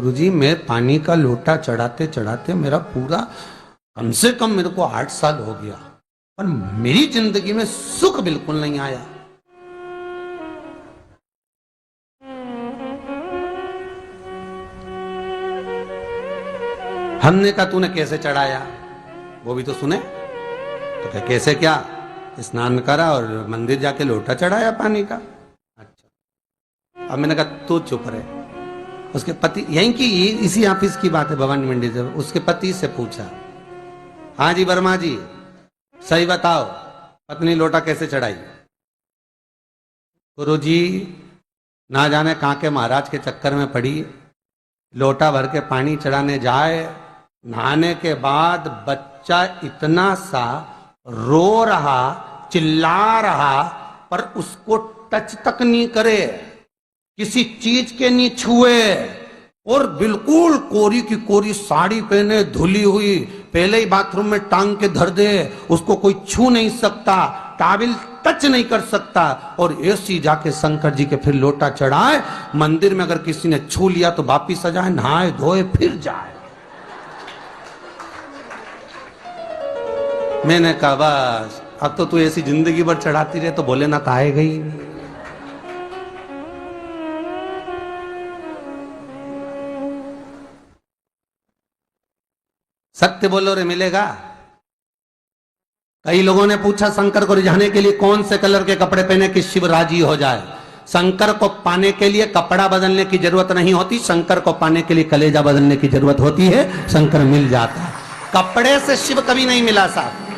गुरुजी मैं पानी का लोटा चढ़ाते चढ़ाते मेरा पूरा कम से कम मेरे को 8 साल हो गया, पर मेरी जिंदगी में सुख बिल्कुल नहीं आया। हमने कहा तूने कैसे चढ़ाया, वो भी तो सुने। तो क्या कैसे, क्या स्नान करा और मंदिर जाके लोटा चढ़ाया पानी का। अच्छा, अब मैंने कहा तू चुप रहे। उसके पति, यहीं की इसी ऑफिस की बात है, भवानी मंडी से, उसके पति से पूछा, हाँ जी वर्मा जी सही बताओ पत्नी लोटा कैसे चढ़ाई। गुरुजी ना जाने कहां के महाराज के चक्कर में पड़ी, लोटा भर के पानी चढ़ाने जाए, नहाने के बाद बच्चा इतना सा रो रहा, चिल्ला रहा, पर उसको टच तक नहीं करे, किसी चीज के नहीं छुए, और बिल्कुल कोरी की कोरी साड़ी पहने, धुली हुई, पहले ही बाथरूम में टांग के धर दे, उसको कोई छू नहीं सकता, टाविल टच नहीं कर सकता, और ऐसी जाके शंकर जी के फिर लोटा चढ़ाए। मंदिर में अगर किसी ने छू लिया तो वापिस आ जाए, नहाए धोए फिर जाए। मैंने कहा बस अब तो तू ऐसी जिंदगी भर चढ़ाती रहे तो भोलेनाथ आएगा ही नहीं। सत्य बोलो रे मिलेगा। कई लोगों ने पूछा शंकर को रिझाने के लिए कौन से कलर के कपड़े पहने कि शिव राजी हो जाए। शंकर को पाने के लिए कपड़ा बदलने की जरूरत नहीं होती, शंकर को पाने के लिए कलेजा बदलने की जरूरत होती है, शंकर मिल जाता है। कपड़े से शिव कभी नहीं मिला साहब।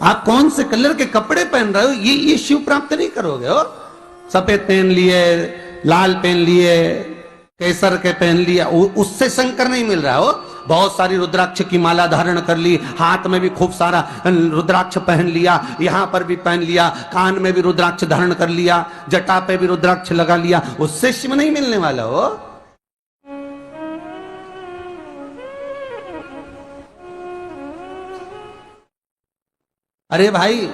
आप कौन से कलर के कपड़े पहन रहे हो, ये शिव प्राप्त नहीं करोगे हो। सफेद पहन लिए, लाल पहन लिए, केसर के पहन लिया, उससे शंकर नहीं मिल रहा हो। बहुत सारी रुद्राक्ष की माला धारण कर ली, हाथ में भी खूब सारा रुद्राक्ष पहन लिया, यहां पर भी पहन लिया, कान में भी रुद्राक्ष धारण कर लिया, जटा पे भी रुद्राक्ष लगा लिया, उससे शिव नहीं मिलने वाला हो। अरे भाई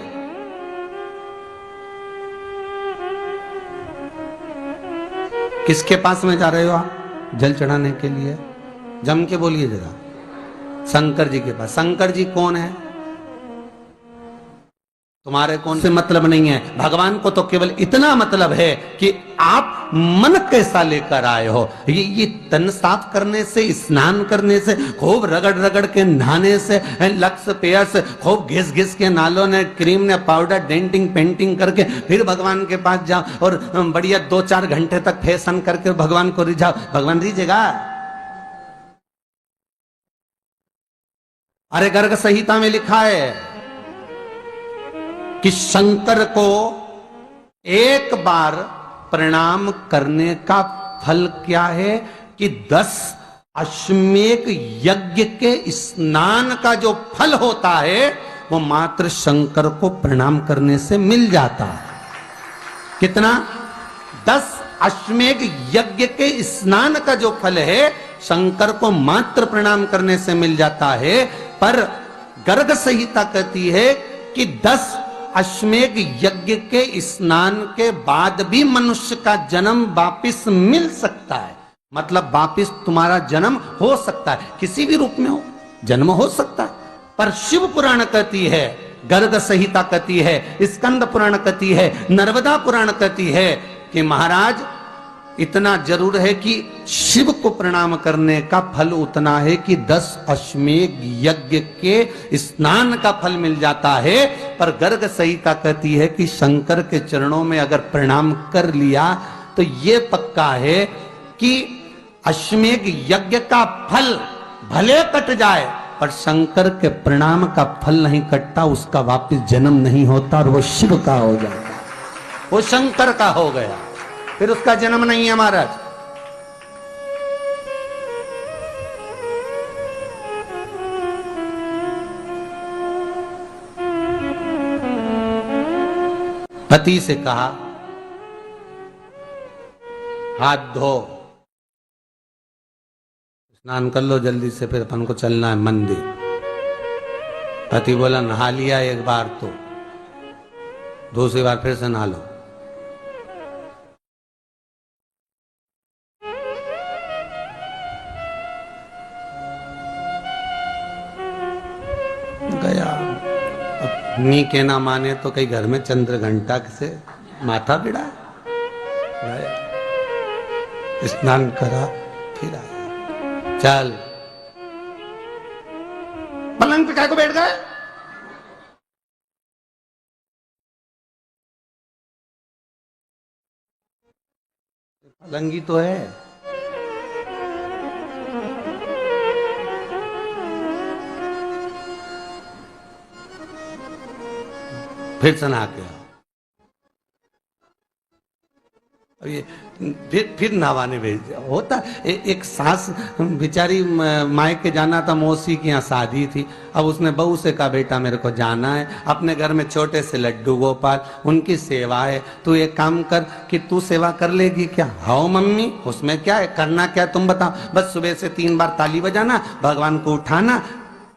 किसके पास में जा रहे हो आप जल चढ़ाने के लिए? जम के बोलिए जरा। शंकर जी के पास। शंकर जी कौन है? तुम्हारे कौन से मतलब नहीं है। भगवान को तो केवल इतना मतलब है कि आप मन कैसा लेकर आए हो। ये तन साफ करने से, स्नान करने से, खूब रगड़ रगड़ के नहाने से, लक्स पेयर्स खूब घिस घिस के, नालों ने, क्रीम ने, पाउडर, डेंटिंग पेंटिंग करके फिर भगवान के पास जाओ और बढ़िया 2-4 घंटे तक फैशन करके भगवान को रिझाओ, भगवान रिझेगा? अरे गर्ग संहिता में लिखा है कि शंकर को एक बार प्रणाम करने का फल क्या है कि 10 अश्वमेध यज्ञ के स्नान का जो फल होता है वो मात्र शंकर को प्रणाम करने से मिल जाता है। कितना? 10 अश्वमेध यज्ञ के स्नान का जो फल है शंकर को मात्र प्रणाम करने से मिल जाता है। पर गर्ग संहिता कहती है कि 10 अश्वमेध यज्ञ के स्नान के बाद भी मनुष्य का जन्म वापिस मिल सकता है। मतलब वापिस तुम्हारा जन्म हो सकता है, किसी भी रूप में हो, जन्म हो सकता है। पर शिव पुराण कहती है, गर्ग संहिता कहती है, स्कंद पुराण कहती है, नर्मदा पुराण कहती है कि महाराज इतना जरूर है कि शिव को प्रणाम करने का फल उतना है कि 10 अश्वमेध यज्ञ के स्नान का फल मिल जाता है। पर गर्ग संहिता कहती है कि शंकर के चरणों में अगर प्रणाम कर लिया तो ये पक्का है कि अश्वमेध यज्ञ का फल भले कट जाए पर शंकर के प्रणाम का फल नहीं कटता, उसका वापिस जन्म नहीं होता और वो शिव का हो जाता, वो शंकर का हो गया, फिर उसका जन्म नहीं है महाराज। पति से कहा हाथ धो, स्नान कर लो जल्दी से, फिर अपन को चलना है मंदिर। पति बोला नहा लिया एक बार तो दूसरी बार फिर से नहा लो। नी के ना माने तो कई घर में चंद्र घंटा से माथा बिड़ा, स्नान करा फिर आया। चल पलंग पे काय को बैठ गए? पलंगी तो है। फिर से नहा के आओ। अब ये फिर नहावाने भेज दिया। होता एक सास बेचारी मायके जाना था, मौसी की यहाँ शादी थी। अब उसने बहू से कहा बेटा मेरे को जाना है, अपने घर में छोटे से लड्डू गोपाल, उनकी सेवा है, तू एक काम कर कि तू सेवा कर लेगी क्या? हाँ मम्मी, उसमें क्या है, करना क्या है तुम बताओ। बस सुबह से 3 बार ताली बजाना, भगवान को उठाना,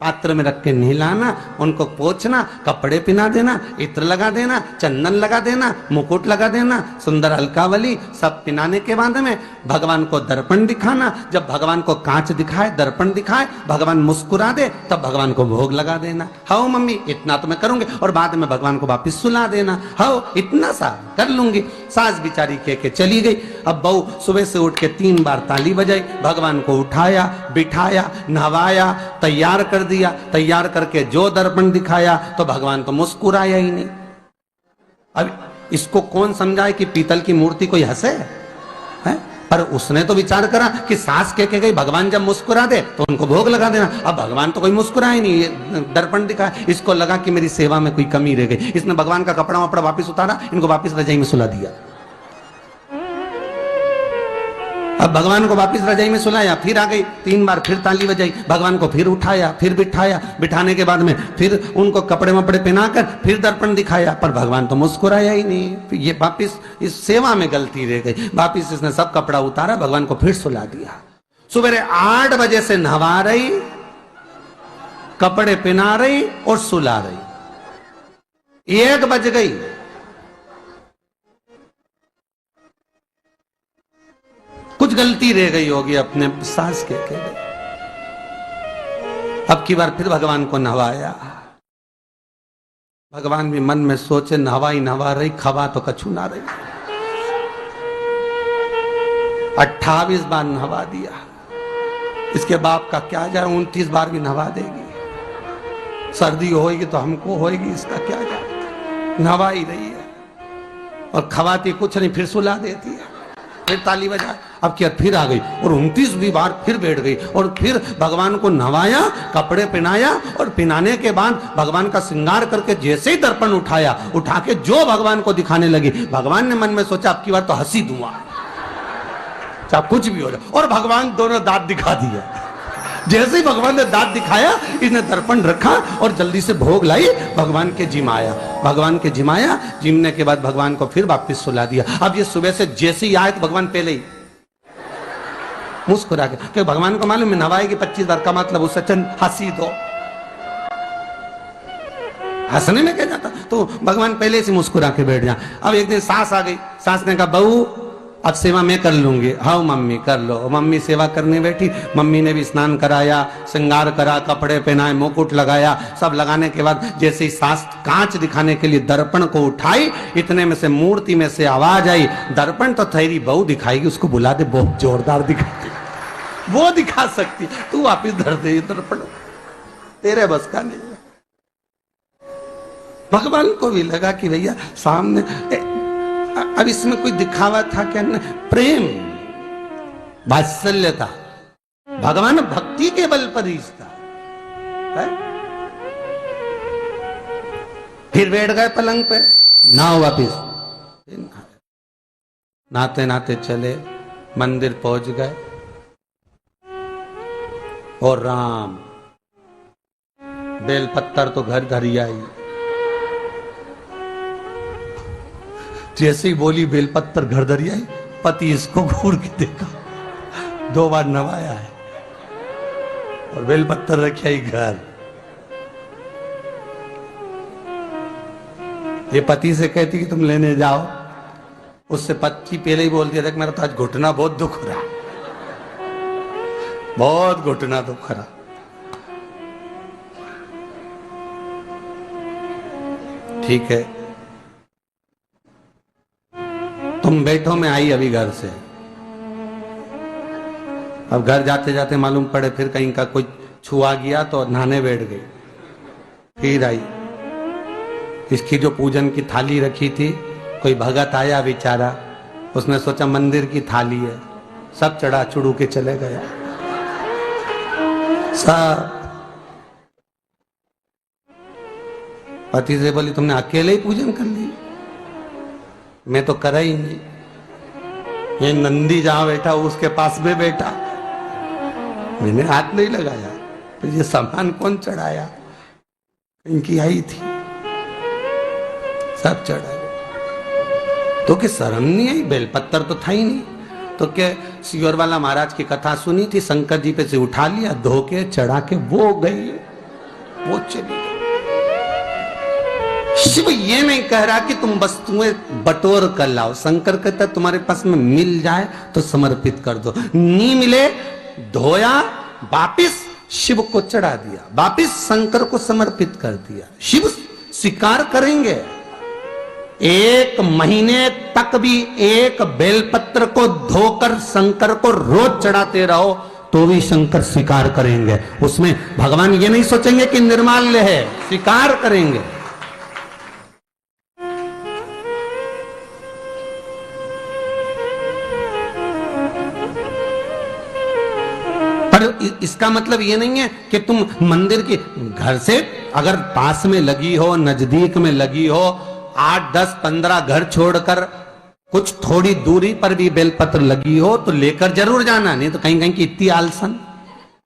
पात्र में रख के नहलाना, उनको पोंछना, कपड़े पहना देना, इत्र लगा देना, चंदन लगा देना, मुकुट लगा देना, सुंदर अलकावली सब पिनाने के बाद में भगवान को दर्पण दिखाना। जब भगवान को कांच दिखाए, दर्पण दिखाए, भगवान मुस्कुरा दे, तब भगवान को भोग लगा देना। हाँ मम्मी इतना तो मैं करूंगी, और बाद में भगवान को वापिस सुला देना। हाँ इतना सा कर लूंगी। सास बिचारी कह के चली गई। अब बहू सुबह से उठ के 3 बार ताली बजाई, भगवान को उठाया, बिठाया, नहवाया, तैयार कर दिया। तैयार करके जो दर्पण दिखाया तो भगवान तो मुस्कुराया ही नहीं। अब इसको कौन समझाए कि पीतल की मूर्ति कोई हंसे है? पर उसने तो विचार करा कि सास कह गई भगवान जब मुस्कुरा दे तो उनको भोग लगा देना। अब भगवान तो कोई मुस्कुराए नहीं, ये दर्पण दिखा। इसको लगा कि मेरी सेवा में कोई कमी रह गई। इसने भगवान का कपड़ा वपड़ा वापिस उतारा, इनको वापिस रजाई में सुला दिया। अब भगवान को वापिस रजाई में सुलाया, फिर आ गई, 3 बार फिर ताली बजाई, भगवान को फिर उठाया, फिर बिठाया, बिठाने के बाद में फिर उनको कपड़े वपड़े पहनाकर फिर दर्पण दिखाया, पर भगवान तो मुस्कुराया ही नहीं। ये वापिस इस सेवा में गलती रह गई। वापिस इसने सब कपड़ा उतारा, भगवान को फिर सुला दिया। सुबह 8 बजे से नहवा रही, कपड़े पहना रही और सुला रही। 1 बज गई। कुछ गलती रह गई होगी अपने सास के गई। अब की बार फिर भगवान को नहवाया। भगवान भी मन में सोचे नहवाई नहवा रही, खवा तो कछु ना रही। 28 बार नहवा दिया। इसके बाप का क्या जाए, 29 बार भी नहवा देगी। सर्दी होगी तो हमको होगी, इसका क्या जाए। नहवा ही रही है और खवाती कुछ नहीं, फिर सुला देती है, फिर ताली बजा। अब क्या फिर आ गई और 29वीं बार फिर बैठ गई और फिर भगवान को नहवाया, कपड़े पहनाया और पहनाने के बाद भगवान का श्रृंगार करके जैसे ही दर्पण उठाया, उठा के जो भगवान को दिखाने लगी, भगवान ने मन में सोचा अब की बार तो हंसी दूंगा, चाहे कुछ भी हो जाए। और भगवान दोनों दांत दिखा दिया। जैसे ही भगवान ने दांत दिखाया, इसने दर्पण रखा और जल्दी से भोग लाई, भगवान के जिमाया। भगवान के जिमाया, जिमने के बाद भगवान को फिर वापस सुला दिया। अब ये सुबह से जैसे ही आए तो भगवान पहले ही मुस्कुरा के, क्योंकि भगवान को मालूम है नहवाएगी 25 बार का मतलब उससे चंद हंसी दो, हंसने में क्या जाता। तो भगवान पहले से मुस्कुरा के बैठ जा। अब एक दिन सास आ गई। सास ने कहा बहू अब सेवा मैं कर लूंगी। हाँ मम्मी कर लो। मम्मी सेवा करने बैठी। मम्मी ने भी स्नान कराया, श्रृंगार करा, कपड़े पहनाए, मुकुट लगाया। सब लगाने के बाद जैसे ही सास कांच दिखाने के लिए दर्पण को उठाई, इतने में से मूर्ति में से आवाज आई, दर्पण तो तेरी बहू दिखाएगी, उसको बुला दे, बहुत जोरदार दिखाती, वो दिखा सकती, तू वापिस धर दे दर्पण, तेरे बस का नहीं। भगवान को भी लगा कि भैया सामने अब इसमें कोई दिखावा था क्या? प्रेम, वात्सल्य था। भगवान भक्ति के बल पर ही था। फिर बैठ गए पलंग पे, नाव वापिस। नाते नाते चले, मंदिर पहुंच गए और राम बेलपत्तर तो घर घर ही आई। जैसे ही बोली बेलपत्तर घर धरी आई, पति इसको घूर के देखा, 2 बार नवाया है और बेलपत्तर रखी आई घर। ये पति से कहती कि तुम लेने जाओ, उससे पति पहले ही बोल दिया था कि मेरा तो आज घुटना बहुत दुख रहा, बहुत घुटना दुख रहा। ठीक है, तुम बैठो, मैं आई अभी घर से। अब घर जाते जाते मालूम पड़े फिर कहीं का कोई छुआ गया तो नहाने बैठ गई। फिर आई, इसकी जो पूजन की थाली रखी थी, कोई भगत आया बेचारा, उसने सोचा मंदिर की थाली है, सब चढ़ा चुड़ू के चले गया सब। पति से बोली तुमने अकेले ही पूजन कर ली, मैं तो करा ही नहीं। ये नंदी जहां बैठा उसके पास में बैठा, मैंने हाथ नहीं लगाया। तो ये सामान कौन चढ़ाया? इनकी आई थी, सब चढ़ाया। तो कि शर्म नहीं आई? बेलपत्तर तो था ही नहीं। तो क्या सियोर वाला महाराज की कथा सुनी थी, शंकर जी पे से उठा लिया, धो के चढ़ा के वो गई, वो चली। शिव ये नहीं कह रहा कि तुम वस्तुएं बटोर कर लाओ। शंकर कहता तुम्हारे पास में मिल जाए तो समर्पित कर दो, नहीं मिले धोया, वापिस शिव को चढ़ा दिया, वापिस शंकर को समर्पित कर दिया। शिव स्वीकार करेंगे। एक महीने तक भी एक बेलपत्र को धोकर शंकर को रोज चढ़ाते रहो तो भी शंकर स्वीकार करेंगे। उसमें भगवान ये नहीं सोचेंगे कि निर्माल्य है, स्वीकार करेंगे। पर इसका मतलब ये नहीं है कि तुम मंदिर की, घर से अगर पास में लगी हो, नजदीक में लगी हो, 8, 10, 15 घर छोड़कर कुछ थोड़ी दूरी पर भी बेलपत्र लगी हो तो लेकर जरूर जाना, नहीं तो कहीं कहीं की इतनी आलसन।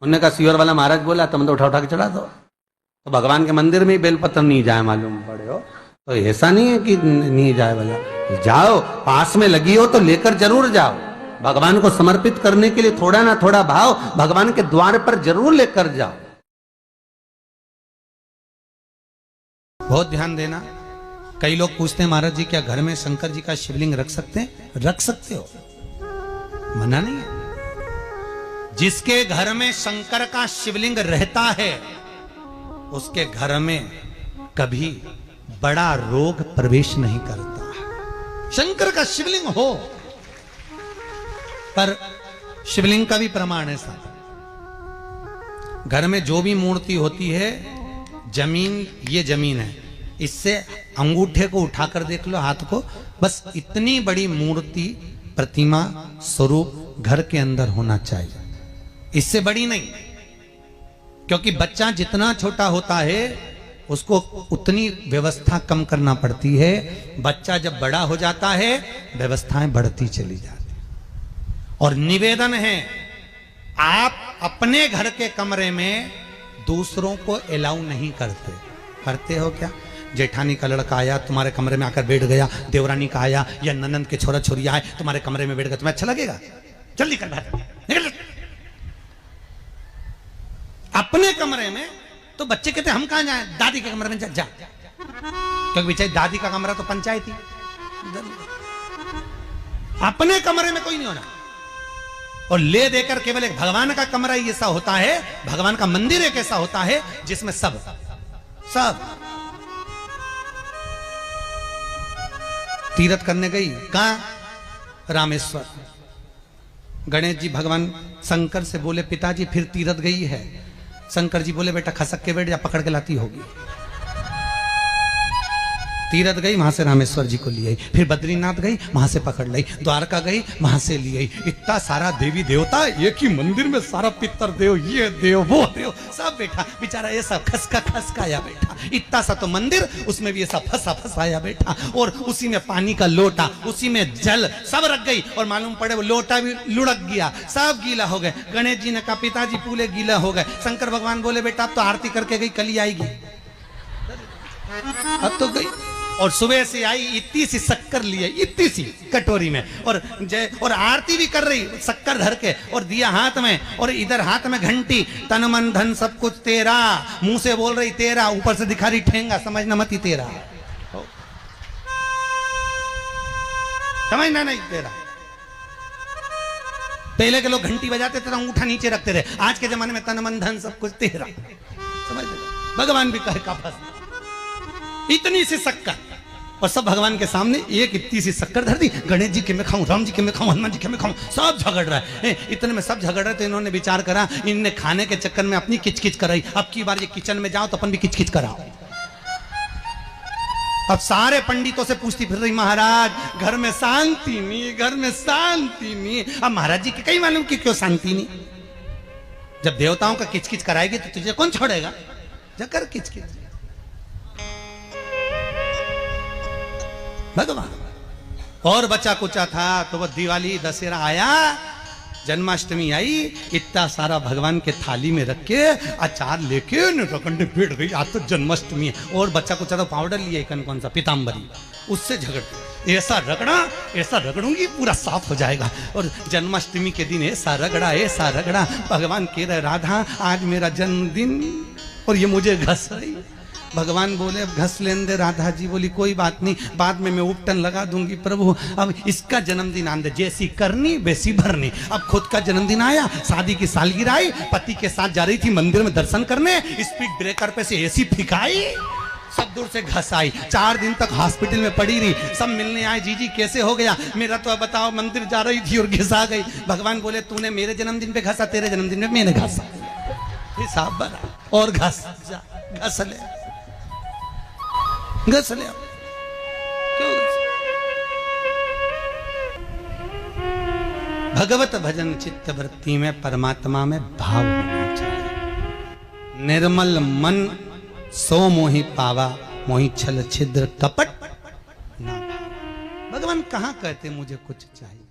उन्होंने कहा सियोर वाला महाराज बोला तुम तो उठा उठा के चढ़ा दो। तो भगवान के मंदिर में ही बेलपत्र नहीं जाए मालूम पड़े हो, तो ऐसा नहीं है कि नहीं जाए वाला, जाओ, पास में लगी हो तो लेकर जरूर जाओ। भगवान को समर्पित करने के लिए थोड़ा ना थोड़ा भाव भगवान के द्वार पर जरूर लेकर जाओ। बहुत ध्यान देना। कई लोग पूछते हैं महाराज जी क्या घर में शंकर जी का शिवलिंग रख सकते हैं? रख सकते हो, मना नहीं है। जिसके घर में शंकर का शिवलिंग रहता है उसके घर में कभी बड़ा रोग प्रवेश नहीं करता। शंकर का शिवलिंग हो, पर शिवलिंग का भी प्रमाण है साहब। घर में जो भी मूर्ति होती है, जमीन, ये जमीन है, इससे अंगूठे को उठाकर देख लो, हाथ को, बस इतनी बड़ी मूर्ति, प्रतिमा, स्वरूप घर के अंदर होना चाहिए, इससे बड़ी नहीं। क्योंकि बच्चा जितना छोटा होता है उसको उतनी व्यवस्था कम करना पड़ती है। बच्चा जब बड़ा हो जाता है व्यवस्थाएं बढ़ती चली जाती। और निवेदन है, आप अपने घर के कमरे में दूसरों को अलाउ नहीं करते। करते हो क्या? जेठानी का लड़का आया तुम्हारे कमरे में आकर बैठ गया, देवरानी का आया या ननंद के छोरा छोरिया आए तुम्हारे कमरे में बैठ गया, तुम्हें अच्छा लगेगा? जल्दी कर निकल। अपने कमरे में तो बच्चे कहते हम कहां जाए, दादी के कमरे में जा। क्योंकि बेचारी दादी का कमरा तो पंचायती। अपने कमरे में कोई नहीं होना। और ले देकर केवल एक भगवान का कमरा ही ऐसा होता है, भगवान का मंदिर एक ऐसा होता है जिसमें सब तीर्थ करने गई। कहां? रामेश्वर। गणेश जी भगवान शंकर से बोले पिताजी फिर तीर्थ गई है। शंकर जी बोले बेटा खसक के बैठ जा, पकड़ के लाती होगी। तीरथ गई, वहां से रामेश्वर जी को ले आई, फिर बद्रीनाथ गई, वहां से पकड़ लाई, द्वारका गई, वहां से ले आई। इतना सारा देवी देवता एक ही मंदिर में, सारा पितर देव, ये देव वो देव सब बैठा। बेचारा ये सब खसकाया बैठा। इतना सा तो मंदिर, उसमें भी ऐसा फंसाया बैठा। और उसी में पानी का लोटा, उसी में जल सब रख गई। और मालूम पड़े वो लोटा भी लुढ़क गया, सब गीला हो गए। गणेश जी ने कहा पिताजी पूरे गीला हो गए। शंकर भगवान बोले बेटा अब तो आरती करके गई, कल ही आएगी। अब तो गई और सुबह से आई, इतनी सी शक्कर लिए, इतनी सी कटोरी में, और आरती भी कर रही शक्कर धर के, और दिया हाथ में, और इधर हाथ में घंटी, तन मन धन सब कुछ तेरा, मुंह से बोल रही तेरा, ऊपर से दिखा रही ठेंगा, समझना मत ही तेरा, समझना नहीं तेरा। पहले के लोग घंटी बजाते थे, अंगूठा नीचे रखते थे। आज के जमाने में तन मन धन सब कुछ तेरा, समझ। भगवान भी कहे का फंस। इतनी सी शक्कर, और सब भगवान के सामने एक इतनी सी शक्कर धर दी। गणेश जी के मैं खाऊं, राम जी के मैं खाऊं, हनुमान जी के मैं खाऊं, सब झगड़ रहा है। इतने में सब झगड़ रहे, तो इन्होंने विचार करा, इनने खाने के चक्कर में अपनी किचकिच कराई, अब की बार ये किचन में जाओ तो अपन भी किचकिच कराओ। अब सारे पंडितों से पूछती फिर रही, महाराज घर में शांति नहीं, घर में शांति नहीं। अब महाराज जी के कई मालूम कि क्यों शांति नहीं, जब देवताओं का किचकिच कराएगी तो तुझे कौन छोड़ेगा, जाकर किचकिच। भगवान और बचा कुचा था तो वह दिवाली दशहरा आया, जन्माष्टमी आई, इतना सारा भगवान के थाली में रख के अचार लेके रखंडे पेट गई, आज तो जन्माष्टमी है। और बच्चा कुचा तो पाउडर लिया कौन सा पीताम्बरी, उससे झगड़, ऐसा रगड़ूंगी पूरा साफ हो जाएगा। और जन्माष्टमी के दिन ऐसा रगड़ा, भगवान कह रहे राधा आज मेरा जन्मदिन और ये मुझे घस रही। भगवान बोले अब घस लेने दे। राधा जी बोली कोई बात नहीं, बाद में मैं उपटन लगा दूंगी प्रभु, अब इसका जन्मदिन आंदे, जैसी करनी वैसी भरनी। अब खुद का जन्मदिन आया, शादी की सालगिरह आई, पति के साथ जा रही थी मंदिर में दर्शन करने, स्पीड ब्रेकर पे से एसी फिकाई, सब दूर से घस आई। 4 दिन तक हॉस्पिटल में पड़ी रही, सब मिलने आए, जीजी कैसे हो गया, मेरा तो बताओ मंदिर जा रही थी और घिसा गई। भगवान बोले तूने मेरे जन्मदिन पे घसा, तेरे जन्मदिन में मैंने घसा, हिसाब बना और घस ले। क्यों भगवत भजन चित्त वृत्ति में परमात्मा में भाव होना चाहिए। निर्मल मन सो मोहि पावा, मोहि छल छिद्र कपट ना। भगवान कहां कहते मुझे कुछ चाहिए।